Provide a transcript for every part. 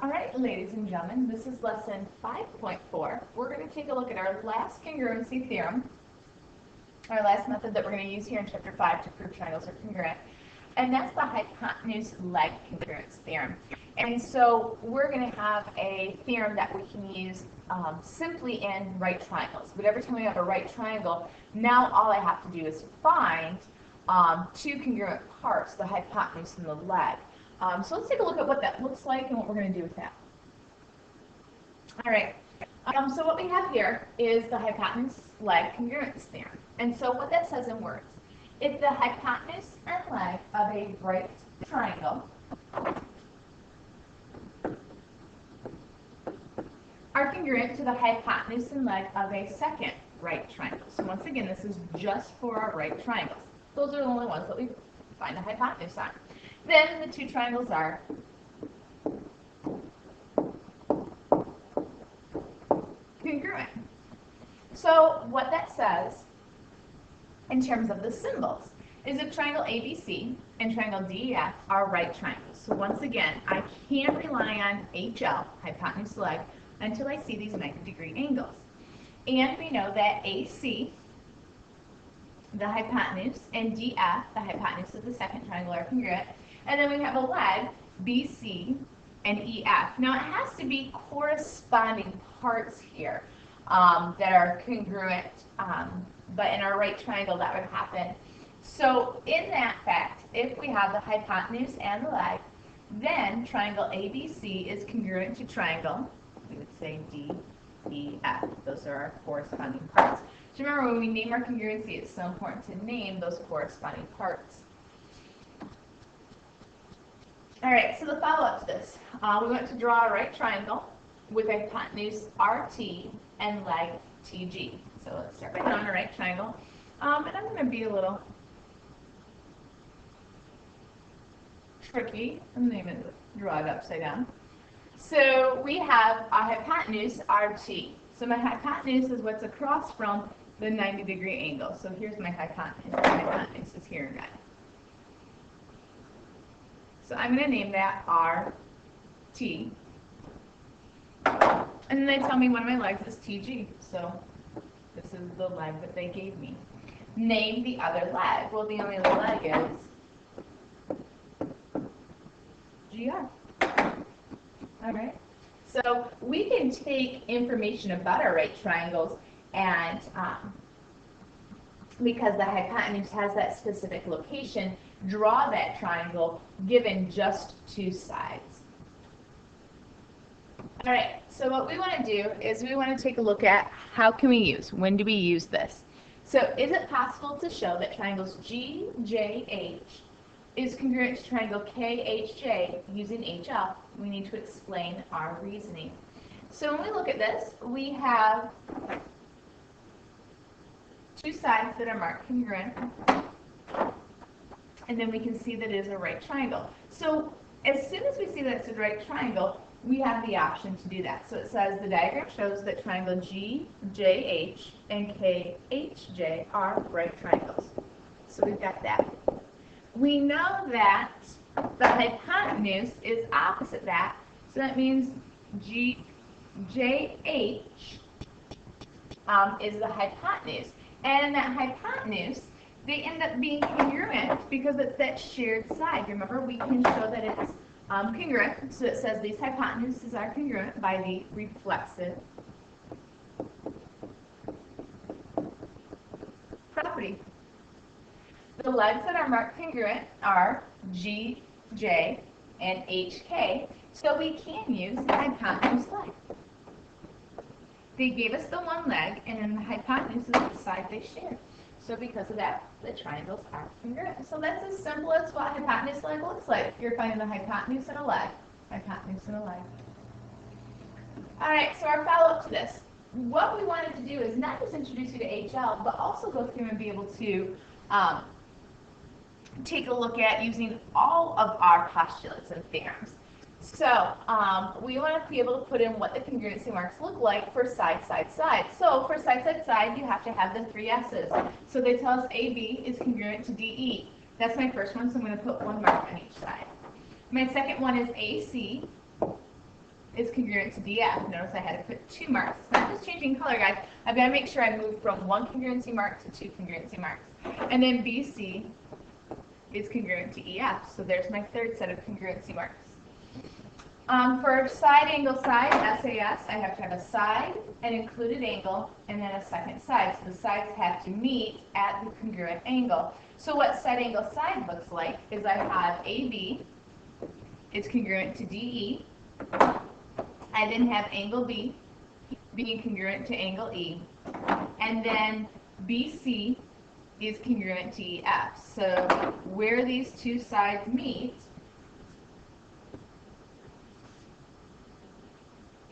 All right, ladies and gentlemen, this is lesson 5.4. We're going to take a look at our last congruency theorem, our last method that we're going to use here in chapter 5 to prove triangles are congruent, and that's the hypotenuse-leg congruence theorem. And so we're going to have a theorem that we can use simply in right triangles. But every time we have a right triangle, now all I have to do is find two congruent parts, the hypotenuse and the leg. So let's take a look at what that looks like and what we're going to do with that. All right, so what we have here is the hypotenuse-leg congruence theorem. And so what that says in words, if the hypotenuse and leg of a right triangle are congruent to the hypotenuse and leg of a second right triangle. So once again, this is just for our right triangles. Those are the only ones that we find the hypotenuse on. Then the two triangles are congruent. So what that says in terms of the symbols is if triangle ABC and triangle DEF are right triangles. So once again, I can't rely on HL, hypotenuse leg, until I see these 90-degree angles. And we know that AC, the hypotenuse, and DF, the hypotenuse of the second triangle, are congruent. And then we have a leg, BC and EF. Now it has to be corresponding parts here that are congruent, but in our right triangle that would happen. So in that fact, if we have the hypotenuse and the leg, then triangle ABC is congruent to triangle, we would say DEF. Those are our corresponding parts. So remember, when we name our congruency, it's so important to name those corresponding parts. All right, so the follow-up to this, we want to draw a right triangle with a hypotenuse RT and leg TG. So let's start by drawing a right triangle. And I'm going to be a little tricky. I'm going to draw it upside down. So we have a hypotenuse RT. So my hypotenuse is what's across from the 90-degree angle. So here's my hypotenuse. My hypotenuse is here again. So I'm going to name that RT. And then they tell me one of my legs is TG. So this is the leg that they gave me. Name the other leg. Well, the only other leg is GR. All right. So we can take information about our right triangles and because the hypotenuse has that specific location, draw that triangle given just two sides. All right, so what we want to do is we want to take a look at how can we use, when do we use this? So is it possible to show that triangles GJH is congruent to triangle KHJ using HL? We need to explain our reasoning. So when we look at this, we have two sides that are marked congruent, and then we can see that it is a right triangle. So as soon as we see that it's a right triangle, we have the option to do that. So it says the diagram shows that triangle GJH and KHJ are right triangles. So we've got that. We know that the hypotenuse is opposite that, so that means GJH is the hypotenuse. And in that hypotenuse, they end up being congruent because it's that shared side. Remember, we can show that it's congruent. So it says these hypotenuses are congruent by the reflexive property. The legs that are marked congruent are G, J, and HK, so we can use the hypotenuse leg. They gave us the one leg, and then the hypotenuse is the side they share. So because of that, the triangles are congruent. So that's as simple as what a hypotenuse leg looks like. You're finding the hypotenuse and a leg. Hypotenuse and a leg. All right, so our follow-up to this. What we wanted to do is not just introduce you to HL, but also go through and be able to take a look at using all of our postulates and theorems. So we want to be able to put in what the congruency marks look like for side, side, side. So for side, side, side, you have to have the three S's. So they tell us AB is congruent to DE. That's my first one, so I'm going to put one mark on each side. My second one is AC is congruent to DF. Notice I had to put 2 marks. It's not just changing color, guys. I've got to make sure I move from 1 congruency mark to 2 congruency marks. And then BC is congruent to EF. So there's my third set of congruency marks. For side angle side, SAS, I have to have a side, an included angle, and then a second side. So the sides have to meet at the congruent angle. So what side angle side looks like is I have AB is congruent to DE. I then have angle B being congruent to angle E. And then BC is congruent to EF. So where these two sides meet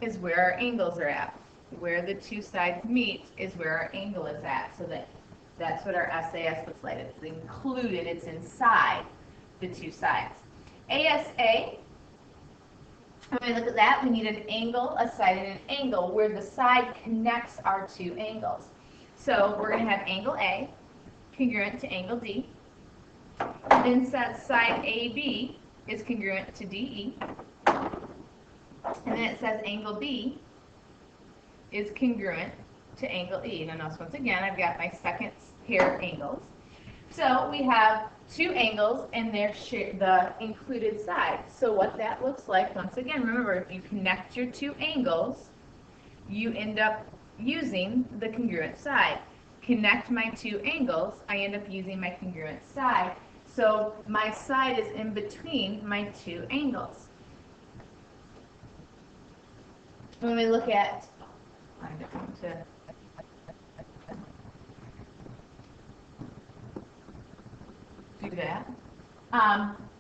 is where our angles are at. Where the two sides meet is where our angle is at. So that's what our SAS looks like. It's included, it's inside the two sides. ASA, when we look at that, we need an angle, a side, and an angle where the side connects our two angles. So we're going to have angle A congruent to angle D. Then side AB is congruent to DE. And then it says angle B is congruent to angle E. Now notice once again, I've got my second pair of angles. So we have two angles and they're the included sides. So what that looks like, once again, remember, if you connect your two angles, you end up using the congruent side. Connect my two angles, I end up using my congruent side. So my side is in between my two angles. When we look at, I'm going to do that.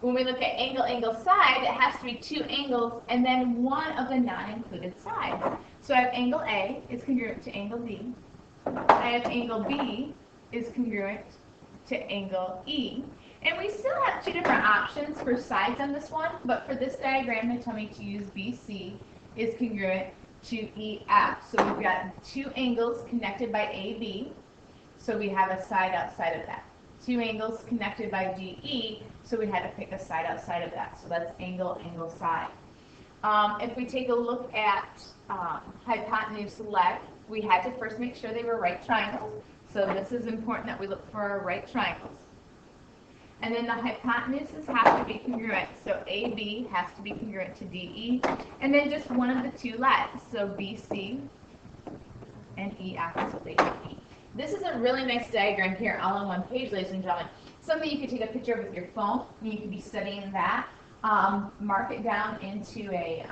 When we look at angle, angle, side, it has to be two angles and then one of the non-included sides. So I have angle A is congruent to angle D. I have angle B is congruent to angle E. And we still have two different options for sides on this one, but for this diagram, they tell me to use BC is congruent to EF. So we've got two angles connected by AB, so we have a side outside of that. Two angles connected by DE, so we had to pick a side outside of that. So that's angle, angle, side. If we take a look at hypotenuse leg, we had to first make sure they were right triangles. So this is important that we look for our right triangles. And then the hypotenuses have to be congruent. So AB has to be congruent to DE. And then just one of the two legs. So BC and EF is what they should be. This is a really nice diagram here, all on one page, ladies and gentlemen. Something you could take a picture of with your phone, and you could be studying that. Mark it down into a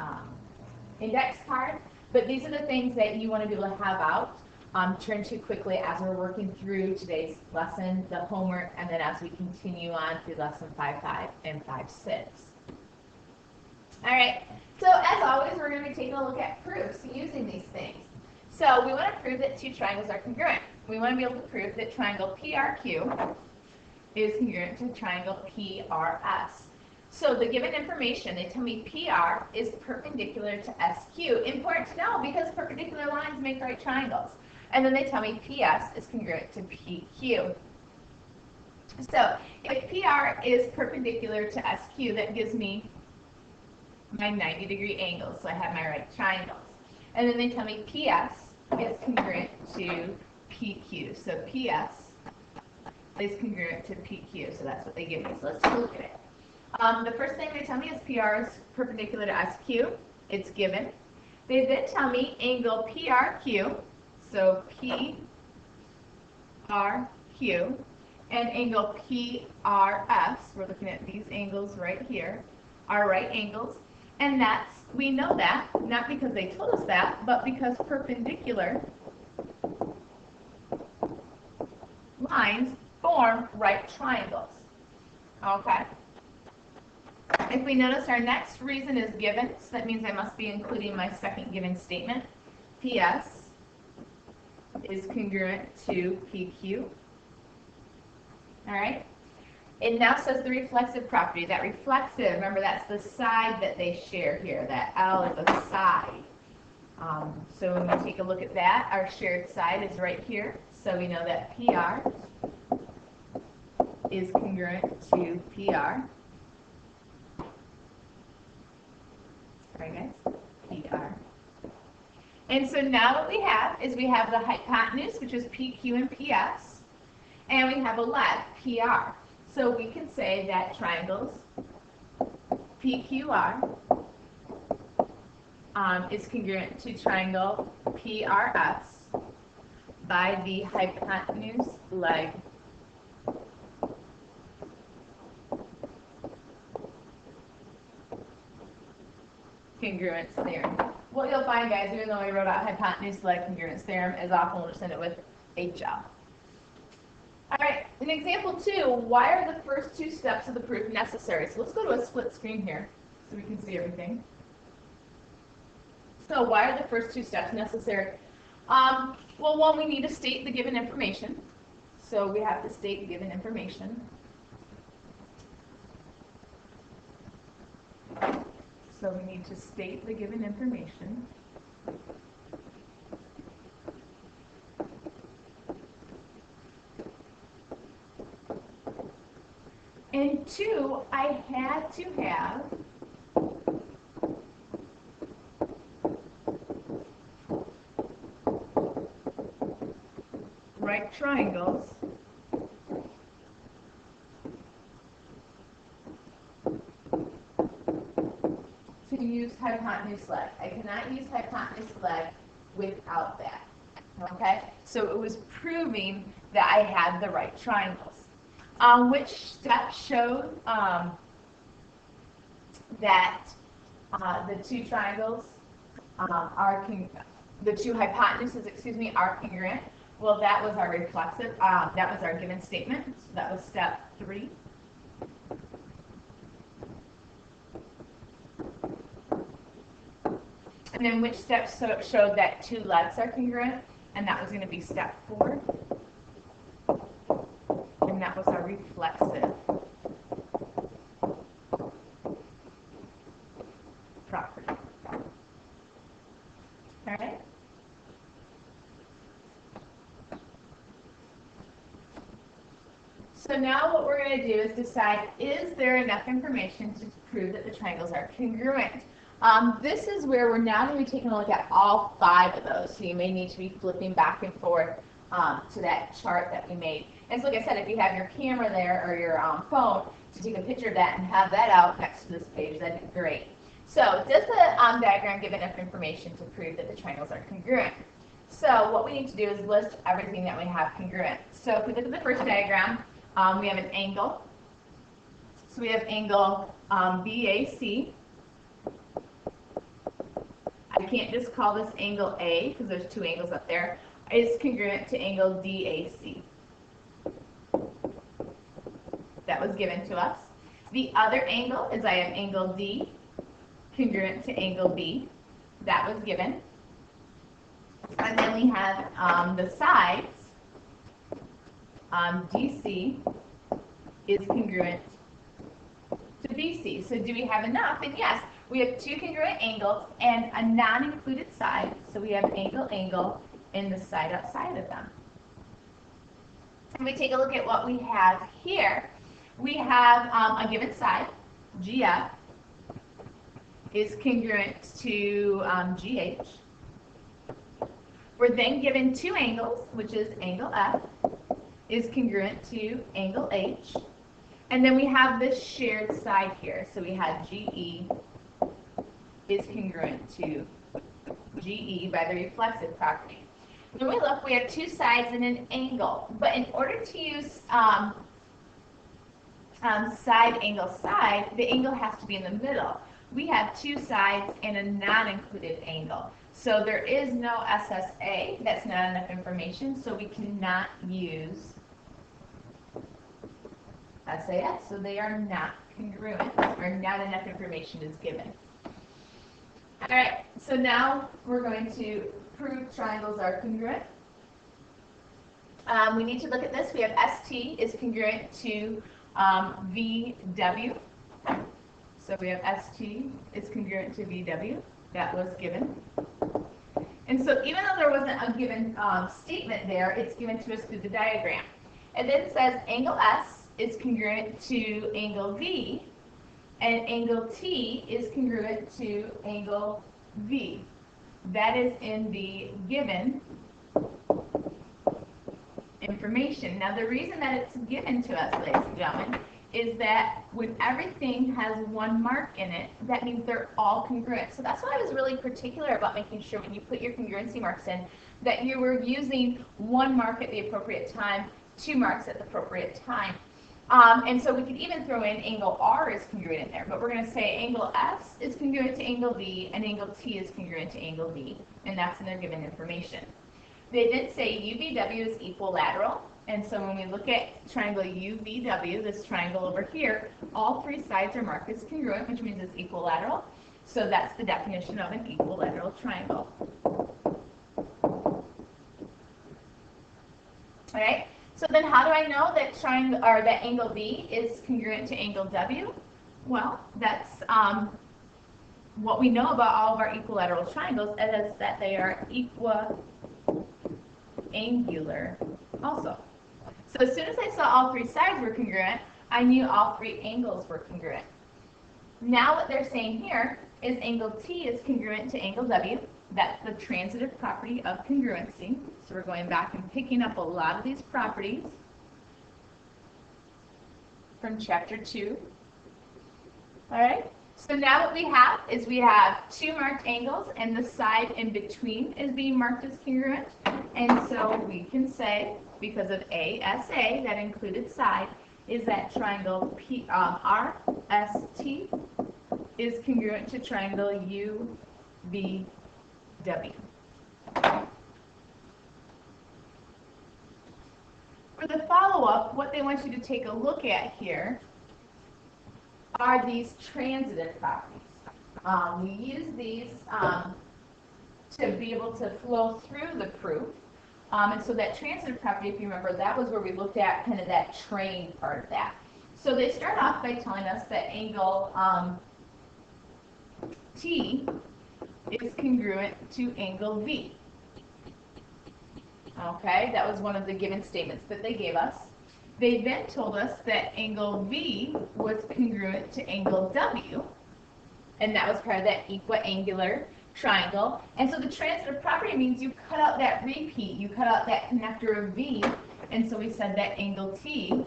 index card. But these are the things that you want to be able to have out. Turn to quickly as we're working through today's lesson, the homework, and then as we continue on through lesson 5.5 and 5.6. All right, so as always, we're going to be taking a look at proofs using these things. So we want to prove that two triangles are congruent. We want to be able to prove that triangle PRQ is congruent to triangle PRS. So the given information, they tell me PR is perpendicular to SQ. Important to know because perpendicular lines make right triangles. And then they tell me PS is congruent to PQ. So if PR is perpendicular to SQ, that gives me my 90-degree angles. So I have my right triangles. And then they tell me PS is congruent to PQ. So PS is congruent to PQ. So that's what they give me. So let's look at it. The first thing they tell me is PR is perpendicular to SQ. It's given. They then tell me angle PRQ. So PRQ and angle PRS, we're looking at these angles right here, are right angles. And that's, we know that, not because they told us that, but because perpendicular lines form right triangles. Okay. If we notice, our next reason is given, so that means I must be including my second given statement. PS is congruent to PQ. All right. It now says the reflexive property. That reflexive, remember, that's the side that they share here. That L is a side. So when we take a look at that, our shared side is right here. So we know that PR is congruent to PR. Right, guys? And so now what we have is we have the hypotenuse, which is PQ and PS, and we have a leg, PR. So we can say that triangles PQR is congruent to triangle PRS by the hypotenuse leg congruence theorem. What you'll find, guys, even though we wrote out hypotenuse leg congruence theorem, is often we'll just end it with HL. All right, in example 2, why are the first 2 steps of the proof necessary? So let's go to a split screen here so we can see everything. So why are the first 2 steps necessary? Well, one, we need to state the given information. So we have to state given information. So we need to state the given information. And 2, I had to have right triangles to use hypotenuse leg. I cannot use hypotenuse leg without that. Okay? So it was proving that I had the right triangles. Which step showed that the 2 triangles the 2 hypotenuses, are congruent? Well, that was our reflexive, that was our given statement. So that was step 3. And then which step showed that 2 legs are congruent? And that was going to be step 4. And that was our reflexive property. All right? So now what we're going to do is decide, is there enough information to prove that the triangles are congruent? This is where we're now going to be taking a look at all 5 of those. So you may need to be flipping back and forth to that chart that we made. And so like I said, if you have your camera there or your phone to take a picture of that and have that out next to this page, that'd be great. So does the diagram give enough information to prove that the triangles are congruent? So what we need to do is list everything that we have congruent. So if we look at the first diagram, we have an angle. So we have angle BAC. I can't just call this angle A because there's 2 angles up there. It's congruent to angle DAC. That was given to us. The other angle is I have angle D congruent to angle B. That was given. And then we have the sides. DC is congruent to BC. So do we have enough? And yes, we have 2 congruent angles and a non-included side. So we have angle, and the side outside of them. And we take a look at what we have here. We have a given side, GF, is congruent to GH. We're then given 2 angles, which is angle F, is congruent to angle H. And then we have this shared side here. So we have GE is congruent to GE by the reflexive property. When we look, we have 2 sides and an angle. But in order to use side, angle, side, the angle has to be in the middle. We have 2 sides and a non-included angle. So there is no SSA. That's not enough information. So we cannot use SAS. So they are not congruent, or not enough information is given. All right, so now we're going to prove triangles are congruent. We need to look at this. We have ST is congruent to VW. So we have ST is congruent to VW. That was given. And so even though there wasn't a given statement there, it's given to us through the diagram. And then it says angle S is congruent to angle V, and angle T is congruent to angle V. that is in the given information. Now, the reason that it's given to us, ladies and gentlemen, is that when everything has one mark in it, that means they're all congruent. So that's why I was really particular about making sure when you put your congruency marks in, that you were using one mark at the appropriate time, two marks at the appropriate time. And so we could even throw in angle R is congruent in there, but we're going to say angle S is congruent to angle V, and angle T is congruent to angle V, and that's in their given information. They did say UVW is equilateral, and so when we look at triangle UVW, this triangle over here, all three sides are marked as congruent, which means it's equilateral. So that's the definition of an equilateral triangle. All right. So then, how do I know that triangle or that angle V is congruent to angle W? Well, that's what we know about all of our equilateral triangles is that they are equiangular also. So as soon as I saw all three sides were congruent, I knew all three angles were congruent. Now what they're saying here is angle T is congruent to angle W. That's the transitive property of congruency. So we're going back and picking up a lot of these properties from chapter 2. All right. So now what we have is we have two marked angles, and the side in between is being marked as congruent. And so we can say, because of ASA, that included side, is that triangle RST is congruent to triangle UVW. For the follow-up, what they want you to take a look at here are these transitive properties. We use these to be able to flow through the proof. And so that transitive property, if you remember, that was where we looked at kind of that train part of that. So they start off by telling us that angle T is congruent to angle V. Okay, that was one of the given statements that they gave us. They then told us that angle V was congruent to angle W, and that was part of that equiangular triangle. And so the transitive property means you cut out that repeat, you cut out that connector of V, and so we said that angle T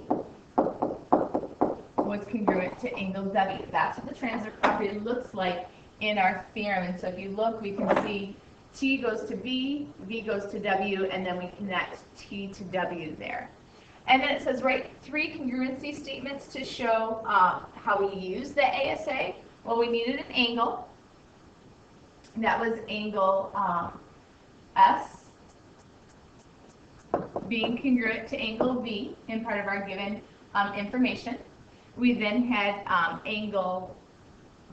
was congruent to angle W. That's what the transitive property looks like in our theorem. And so if you look, we can see T goes to V, V goes to W, and then we connect T to W there. And then it says, write three congruency statements to show how we use the ASA. Well, we needed an angle. That was angle S being congruent to angle V in part of our given information. We then had angle,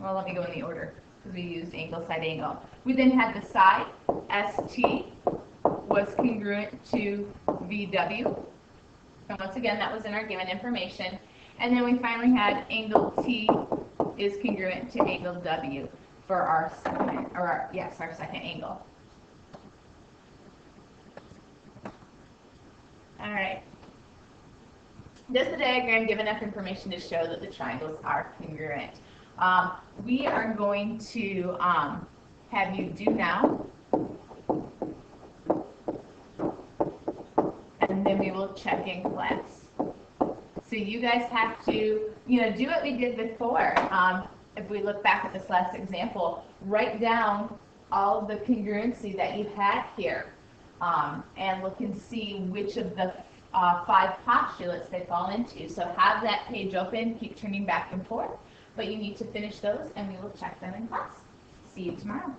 well, let me go in the order because we used angle, side, angle. We then had the side, ST, was congruent to VW. And once again, that was in our given information. And then we finally had angle T is congruent to angle W for our second, or our second angle. All right. Does the diagram give enough information to show that the triangles are congruent? We are going to have you do now, and then we will check in class. So you guys have to, do what we did before. If we look back at this last example, write down all of the congruency that you had here, and look and see which of the 5 postulates they fall into. So have that page open, keep turning back and forth, but you need to finish those, and we will check them in class. See you tomorrow.